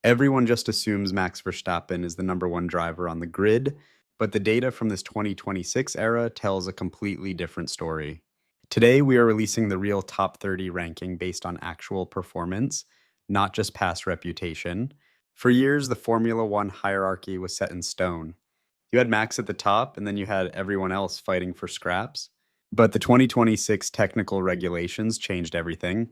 Everyone just assumes Max Verstappen is the number one driver on the grid, but the data from this 2026 era tells a completely different story. Today, we are releasing the real top 30 ranking based on actual performance, not just past reputation. For years, the Formula One hierarchy was set in stone. You had Max at the top, and then you had everyone else fighting for scraps. But the 2026 technical regulations changed everything.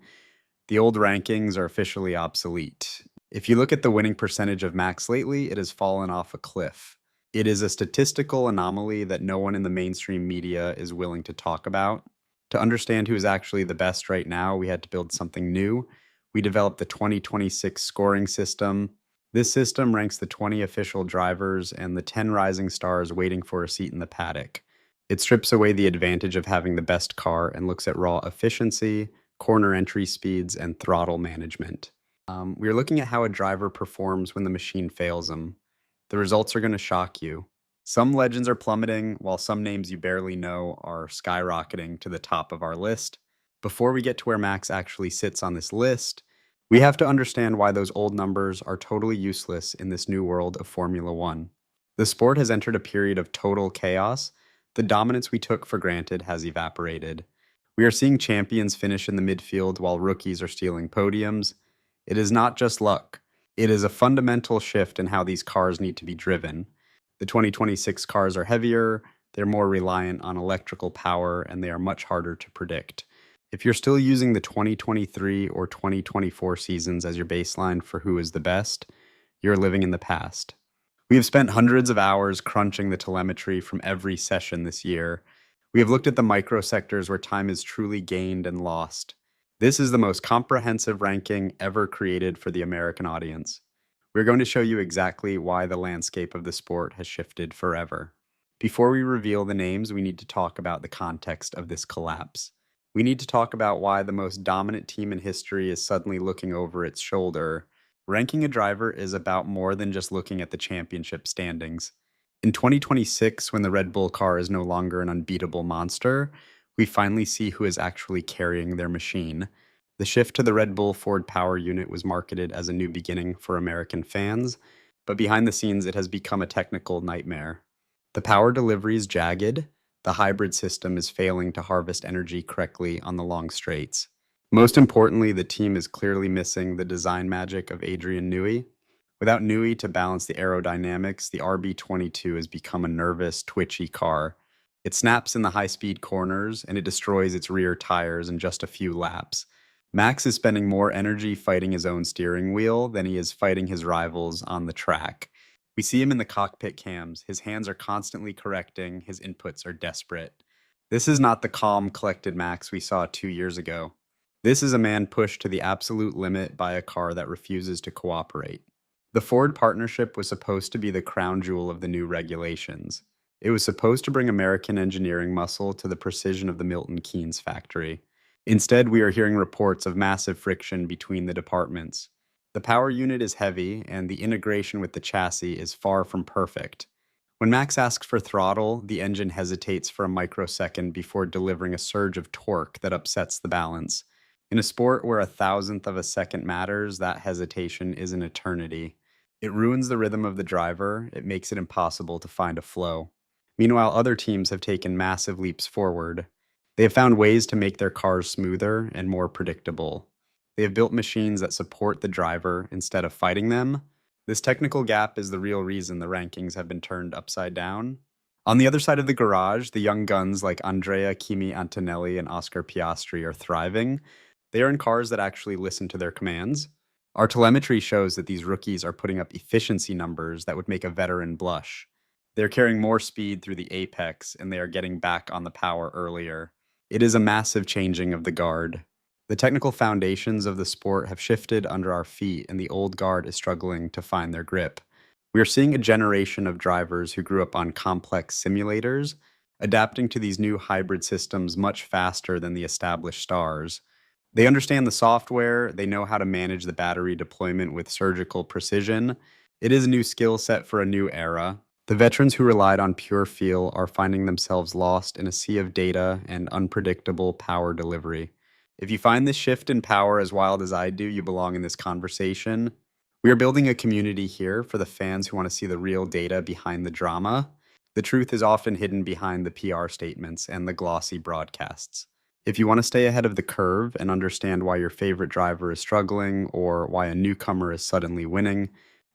The old rankings are officially obsolete. If you look at the winning percentage of Max lately, it has fallen off a cliff. It is a statistical anomaly that no one in the mainstream media is willing to talk about. To understand who is actually the best right now, we had to build something new. We developed the 2026 scoring system. This system ranks the 20 official drivers and the 10 rising stars waiting for a seat in the paddock. It strips away the advantage of having the best car and looks at raw efficiency, corner entry speeds, and throttle management. We are looking at how a driver performs when the machine fails them. The results are going to shock you. Some legends are plummeting, while some names you barely know are skyrocketing to the top of our list. Before we get to where Max actually sits on this list, we have to understand why those old numbers are totally useless in this new world of Formula One. The sport has entered a period of total chaos. The dominance we took for granted has evaporated. We are seeing champions finish in the midfield while rookies are stealing podiums. It is not just luck. It is a fundamental shift in how these cars need to be driven. The 2026 cars are heavier, they're more reliant on electrical power, and they are much harder to predict. If you're still using the 2023 or 2024 seasons as your baseline for who is the best, you're living in the past. We have spent hundreds of hours crunching the telemetry from every session this year. We have looked at the microsectors where time is truly gained and lost. This is the most comprehensive ranking ever created for the American audience. We're going to show you exactly why the landscape of the sport has shifted forever. Before we reveal the names, we need to talk about the context of this collapse. We need to talk about why the most dominant team in history is suddenly looking over its shoulder. Ranking a driver is about more than just looking at the championship standings. In 2026, when the Red Bull car is no longer an unbeatable monster, we finally see who is actually carrying their machine. The shift to the Red Bull Ford power unit was marketed as a new beginning for American fans, but behind the scenes it has become a technical nightmare. The power delivery is jagged, the hybrid system is failing to harvest energy correctly on the long straights. Most importantly, the team is clearly missing the design magic of Adrian Newey. Without Newey to balance the aerodynamics, the RB22 has become a nervous, twitchy car. It snaps in the high-speed corners, and it destroys its rear tires in just a few laps. Max is spending more energy fighting his own steering wheel than he is fighting his rivals on the track. We see him in the cockpit cams. His hands are constantly correcting, his inputs are desperate. This is not the calm, collected Max we saw 2 years ago. This is a man pushed to the absolute limit by a car that refuses to cooperate. The Ford partnership was supposed to be the crown jewel of the new regulations. It was supposed to bring American engineering muscle to the precision of the Milton Keynes factory. Instead, we are hearing reports of massive friction between the departments. The power unit is heavy, and the integration with the chassis is far from perfect. When Max asks for throttle, the engine hesitates for a microsecond before delivering a surge of torque that upsets the balance. In a sport where a thousandth of a second matters, that hesitation is an eternity. It ruins the rhythm of the driver, it makes it impossible to find a flow. Meanwhile, other teams have taken massive leaps forward. They have found ways to make their cars smoother and more predictable. They have built machines that support the driver instead of fighting them. This technical gap is the real reason the rankings have been turned upside down. On the other side of the garage, the young guns like Andrea Kimi Antonelli and Oscar Piastri are thriving. They are in cars that actually listen to their commands. Our telemetry shows that these rookies are putting up efficiency numbers that would make a veteran blush. They're carrying more speed through the apex, and they are getting back on the power earlier. It is a massive changing of the guard. The technical foundations of the sport have shifted under our feet, and the old guard is struggling to find their grip. We are seeing a generation of drivers who grew up on complex simulators, adapting to these new hybrid systems much faster than the established stars. They understand the software, they know how to manage the battery deployment with surgical precision. It is a new skill set for a new era. The veterans who relied on pure feel are finding themselves lost in a sea of data and unpredictable power delivery. If you find this shift in power as wild as I do, you belong in this conversation. We are building a community here for the fans who want to see the real data behind the drama. The truth is often hidden behind the PR statements and the glossy broadcasts. If you want to stay ahead of the curve and understand why your favorite driver is struggling or why a newcomer is suddenly winning,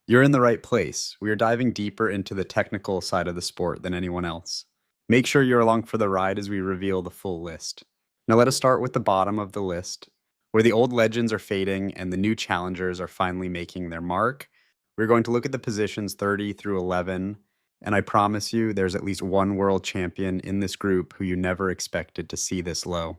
you're in the right place. We are diving deeper into the technical side of the sport than anyone else. Make sure you're along for the ride as we reveal the full list. Now, let us start with the bottom of the list, where the old legends are fading and the new challengers are finally making their mark. We're going to look at the positions 30 through 11, and I promise you there's at least one world champion in this group who you never expected to see this low.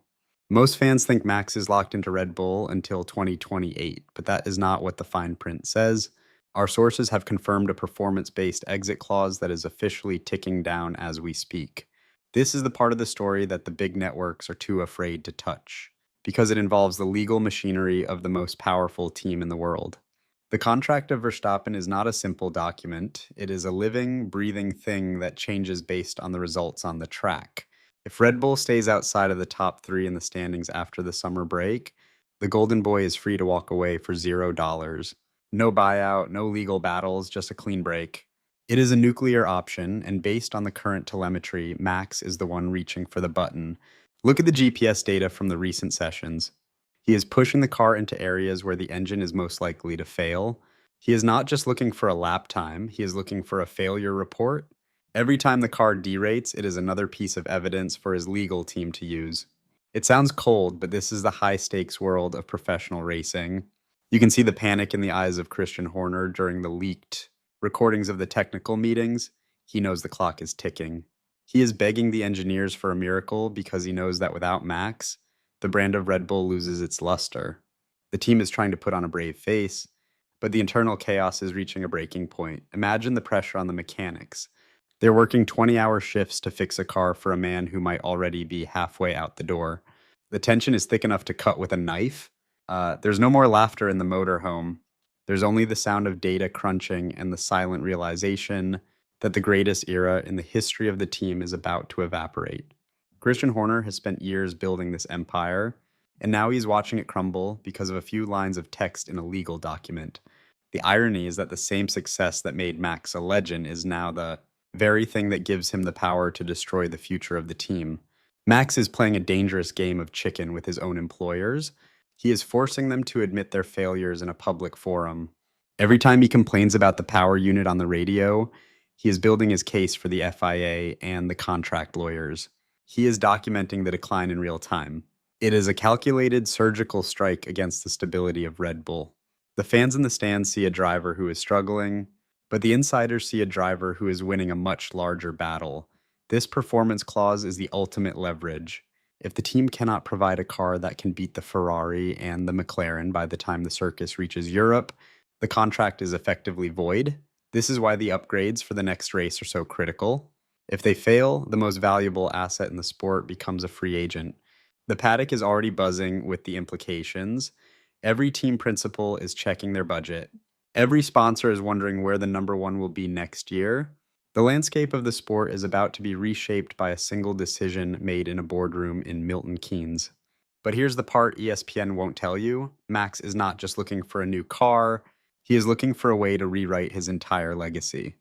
Most fans think Max is locked into Red Bull until 2028, but that is not what the fine print says. Our sources have confirmed a performance-based exit clause that is officially ticking down as we speak. This is the part of the story that the big networks are too afraid to touch, because it involves the legal machinery of the most powerful team in the world. The contract of Verstappen is not a simple document. It is a living, breathing thing that changes based on the results on the track. If Red Bull stays outside of the top 3 in the standings after the summer break, the Golden Boy is free to walk away for $0. No buyout, no legal battles, just a clean break. It is a nuclear option, and based on the current telemetry, Max is the one reaching for the button. Look at the GPS data from the recent sessions. He is pushing the car into areas where the engine is most likely to fail. He is not just looking for a lap time, he is looking for a failure report. Every time the car derates, it is another piece of evidence for his legal team to use. It sounds cold, but this is the high-stakes world of professional racing. You can see the panic in the eyes of Christian Horner during the leaked recordings of the technical meetings. He knows the clock is ticking. He is begging the engineers for a miracle because he knows that without Max, the brand of Red Bull loses its luster. The team is trying to put on a brave face, but the internal chaos is reaching a breaking point. Imagine the pressure on the mechanics. They're working 20-hour shifts to fix a car for a man who might already be halfway out the door. The tension is thick enough to cut with a knife. There's no more laughter in the motorhome. There's only the sound of data crunching and the silent realization that the greatest era in the history of the team is about to evaporate. Christian Horner has spent years building this empire, and now he's watching it crumble because of a few lines of text in a legal document. The irony is that the same success that made Max a legend is now the very thing that gives him the power to destroy the future of the team. Max is playing a dangerous game of chicken with his own employers. He is forcing them to admit their failures in a public forum. Every time he complains about the power unit on the radio, he is building his case for the FIA and the contract lawyers. He is documenting the decline in real time. It is a calculated surgical strike against the stability of Red Bull. The fans in the stands see a driver who is struggling, but the insiders see a driver who is winning a much larger battle. This performance clause is the ultimate leverage. If the team cannot provide a car that can beat the Ferrari and the McLaren by the time the circus reaches Europe, the contract is effectively void. This is why the upgrades for the next race are so critical. If they fail, the most valuable asset in the sport becomes a free agent. The paddock is already buzzing with the implications. Every team principal is checking their budget. Every sponsor is wondering where the number one will be next year. The landscape of the sport is about to be reshaped by a single decision made in a boardroom in Milton Keynes. But here's the part ESPN won't tell you. Max is not just looking for a new car, he is looking for a way to rewrite his entire legacy.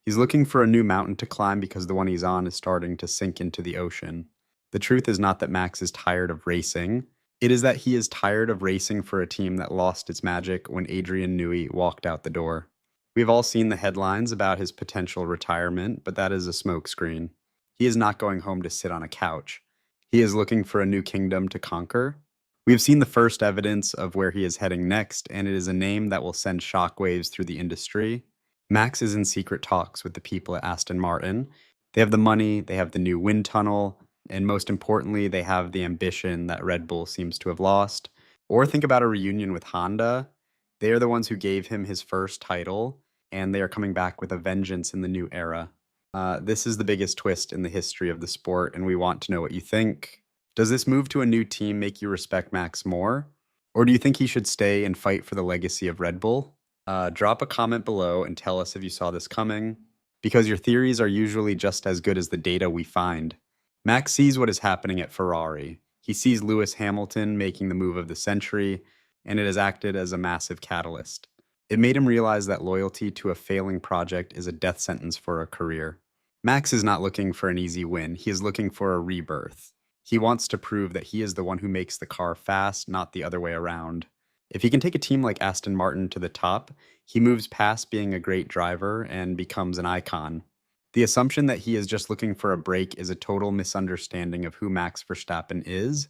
He's looking for a new mountain to climb because the one he's on is starting to sink into the ocean. The truth is not that Max is tired of racing. It is that he is tired of racing for a team that lost its magic when Adrian Newey walked out the door. We've all seen the headlines about his potential retirement, but that is a smokescreen. He is not going home to sit on a couch. He is looking for a new kingdom to conquer. We have seen the first evidence of where he is heading next, and it is a name that will send shockwaves through the industry. Max is in secret talks with the people at Aston Martin. They have the money, they have the new wind tunnel, and most importantly, they have the ambition that Red Bull seems to have lost. Or think about a reunion with Honda. They are the ones who gave him his first title, and they are coming back with a vengeance in the new era. This is the biggest twist in the history of the sport, and we want to know what you think. Does this move to a new team make you respect Max more? Or do you think he should stay and fight for the legacy of Red Bull? Drop a comment below and tell us if you saw this coming, because your theories are usually just as good as the data we find. Max sees what is happening at Ferrari. He sees Lewis Hamilton making the move of the century, and it has acted as a massive catalyst. It made him realize that loyalty to a failing project is a death sentence for a career. Max is not looking for an easy win, he is looking for a rebirth. He wants to prove that he is the one who makes the car fast, not the other way around. If he can take a team like Aston Martin to the top, he moves past being a great driver and becomes an icon. The assumption that he is just looking for a break is a total misunderstanding of who Max Verstappen is.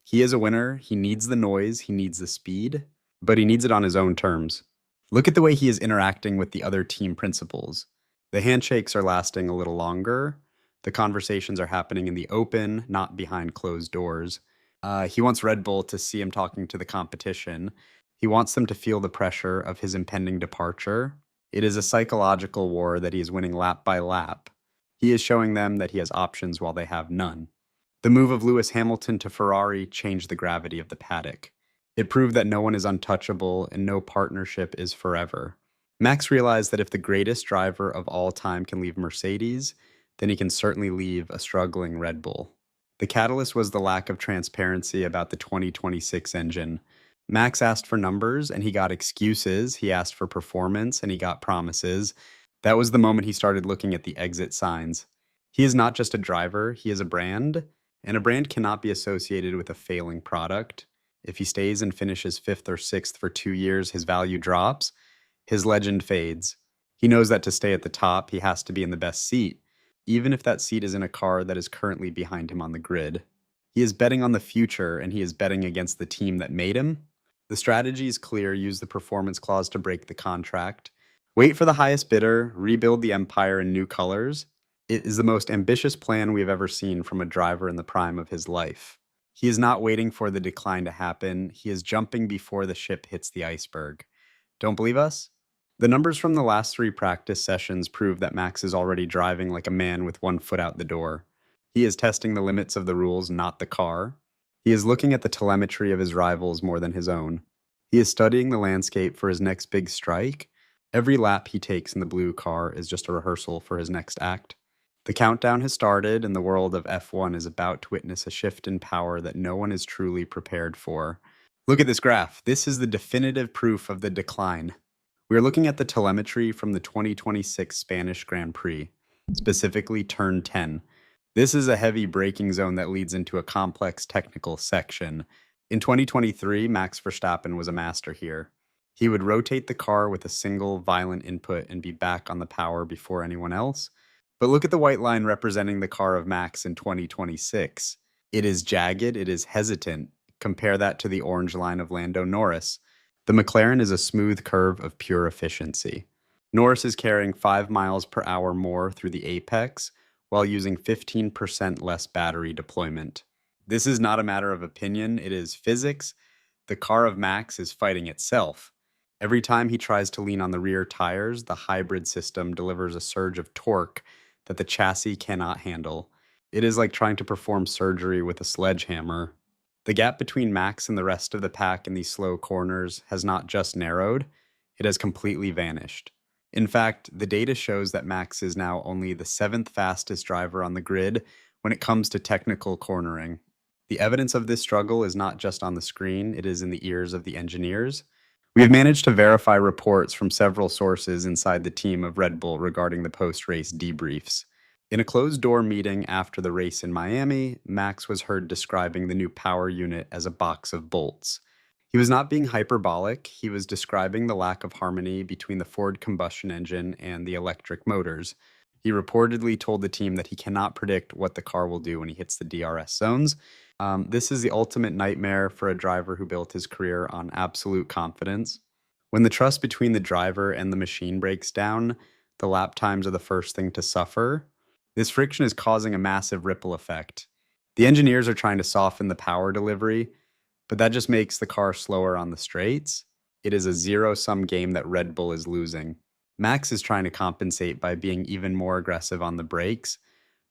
He is a winner, he needs the noise, he needs the speed, but he needs it on his own terms. Look at the way he is interacting with the other team principals. The handshakes are lasting a little longer. The conversations are happening in the open, not behind closed doors. He wants Red Bull to see him talking to the competition. He wants them to feel the pressure of his impending departure. It is a psychological war that he is winning lap by lap. He is showing them that he has options while they have none. The move of Lewis Hamilton to Ferrari changed the gravity of the paddock. It proved that no one is untouchable and no partnership is forever. Max realized that if the greatest driver of all time can leave Mercedes, then he can certainly leave a struggling Red Bull. The catalyst was the lack of transparency about the 2026 engine. Max asked for numbers and he got excuses. He asked for performance and he got promises. That was the moment he started looking at the exit signs. He is not just a driver, he is a brand, and a brand cannot be associated with a failing product. If he stays and finishes 5th or 6th for 2 years, his value drops. His legend fades. He knows that to stay at the top, he has to be in the best seat, even if that seat is in a car that is currently behind him on the grid. He is betting on the future, and he is betting against the team that made him. The strategy is clear: use the performance clause to break the contract. Wait for the highest bidder, rebuild the empire in new colors. It is the most ambitious plan we have ever seen from a driver in the prime of his life. He is not waiting for the decline to happen, he is jumping before the ship hits the iceberg. Don't believe us? The numbers from the last 3 practice sessions prove that Max is already driving like a man with one foot out the door. He is testing the limits of the rules, not the car. He is looking at the telemetry of his rivals more than his own. He is studying the landscape for his next big strike. Every lap he takes in the blue car is just a rehearsal for his next act. The countdown has started, and the world of F1 is about to witness a shift in power that no one is truly prepared for. Look at this graph. This is the definitive proof of the decline. We are looking at the telemetry from the 2026 Spanish Grand Prix, specifically turn 10. This is a heavy braking zone that leads into a complex technical section. In 2023, Max Verstappen was a master here. He would rotate the car with a single violent input and be back on the power before anyone else. But look at the white line representing the car of Max in 2026. It is jagged, it is hesitant. Compare that to the orange line of Lando Norris. The McLaren is a smooth curve of pure efficiency. Norris is carrying 5 miles per hour more through the apex while using 15% less battery deployment. This is not a matter of opinion, it is physics. The car of Max is fighting itself. Every time he tries to lean on the rear tires, the hybrid system delivers a surge of torque that the chassis cannot handle. It is like trying to perform surgery with a sledgehammer. The gap between Max and the rest of the pack in these slow corners has not just narrowed, it has completely vanished. In fact, the data shows that Max is now only the 7th fastest driver on the grid when it comes to technical cornering. The evidence of this struggle is not just on the screen, it is in the ears of the engineers. We have managed to verify reports from several sources inside the team of Red Bull regarding the post-race debriefs. In a closed-door meeting after the race in Miami, Max was heard describing the new power unit as a box of bolts. He was not being hyperbolic, he was describing the lack of harmony between the Ford combustion engine and the electric motors. He reportedly told the team that he cannot predict what the car will do when he hits the DRS zones. This is the ultimate nightmare for a driver who built his career on absolute confidence. When the trust between the driver and the machine breaks down, the lap times are the first thing to suffer. This friction is causing a massive ripple effect. The engineers are trying to soften the power delivery, but that just makes the car slower on the straights. It is a zero-sum game that Red Bull is losing. Max is trying to compensate by being even more aggressive on the brakes,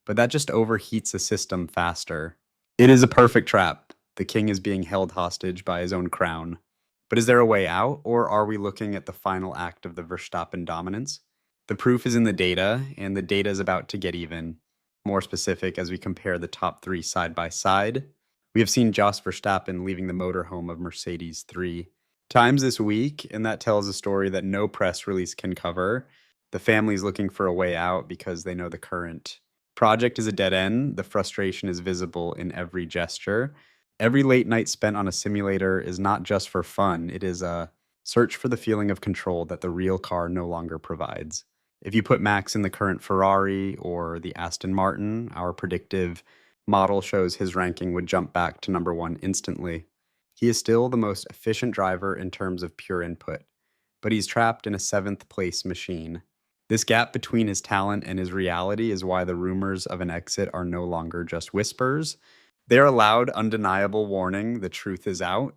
but that just overheats the system faster. It is a perfect trap. The king is being held hostage by his own crown. But is there a way out, or are we looking at the final act of the Verstappen dominance? The proof is in the data, and the data is about to get even more specific as we compare the top 3 side by side. We have seen Jos Verstappen leaving the motorhome of Mercedes 3. Times this week, and that tells a story that no press release can cover. The family's looking for a way out because they know the current project is a dead end. The frustration is visible in every gesture. Every late night spent on a simulator is not just for fun, it is a search for the feeling of control that the real car no longer provides. If you put Max in the current Ferrari or the Aston Martin, our predictive model shows his ranking would jump back to number one instantly. He is still the most efficient driver in terms of pure input, but he's trapped in a seventh place machine. This gap between his talent and his reality is why the rumors of an exit are no longer just whispers. They're a loud, undeniable warning the truth is out.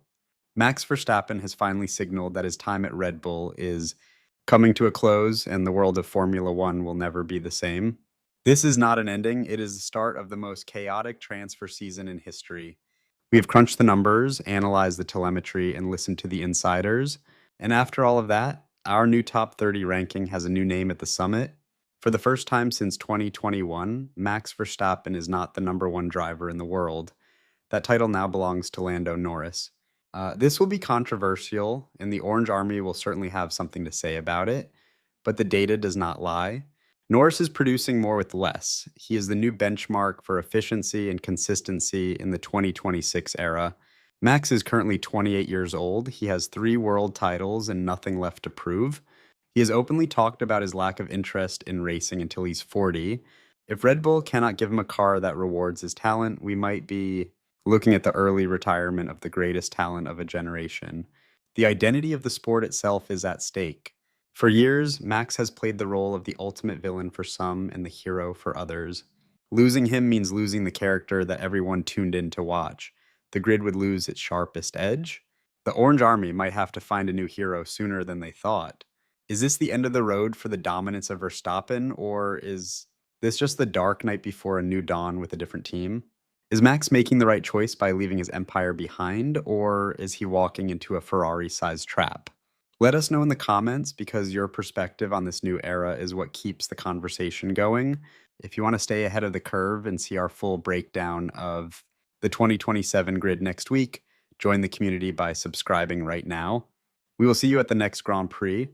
Max Verstappen has finally signaled that his time at Red Bull is coming to a close and the world of Formula One will never be the same. This is not an ending, it is the start of the most chaotic transfer season in history. We have crunched the numbers, analyzed the telemetry, and listened to the insiders. And after all of that, our new top 30 ranking has a new name at the summit. For the first time since 2021, Max Verstappen is not the number one driver in the world. That title now belongs to Lando Norris. This will be controversial, and the Orange Army will certainly have something to say about it, but the data does not lie. Norris is producing more with less. He is the new benchmark for efficiency and consistency in the 2026 era. Max is currently 28 years old. He has 3 world titles and nothing left to prove. He has openly talked about his lack of interest in racing until he's 40. If Red Bull cannot give him a car that rewards his talent, we might be looking at the early retirement of the greatest talent of a generation. The identity of the sport itself is at stake. For years, Max has played the role of the ultimate villain for some and the hero for others. Losing him means losing the character that everyone tuned in to watch. The grid would lose its sharpest edge. The Orange Army might have to find a new hero sooner than they thought. Is this the end of the road for the dominance of Verstappen, or is this just the dark night before a new dawn with a different team? Is Max making the right choice by leaving his empire behind, or is he walking into a Ferrari-sized trap? Let us know in the comments because your perspective on this new era is what keeps the conversation going. If you want to stay ahead of the curve and see our full breakdown of the 2027 grid next week, join the community by subscribing right now. We will see you at the next Grand Prix.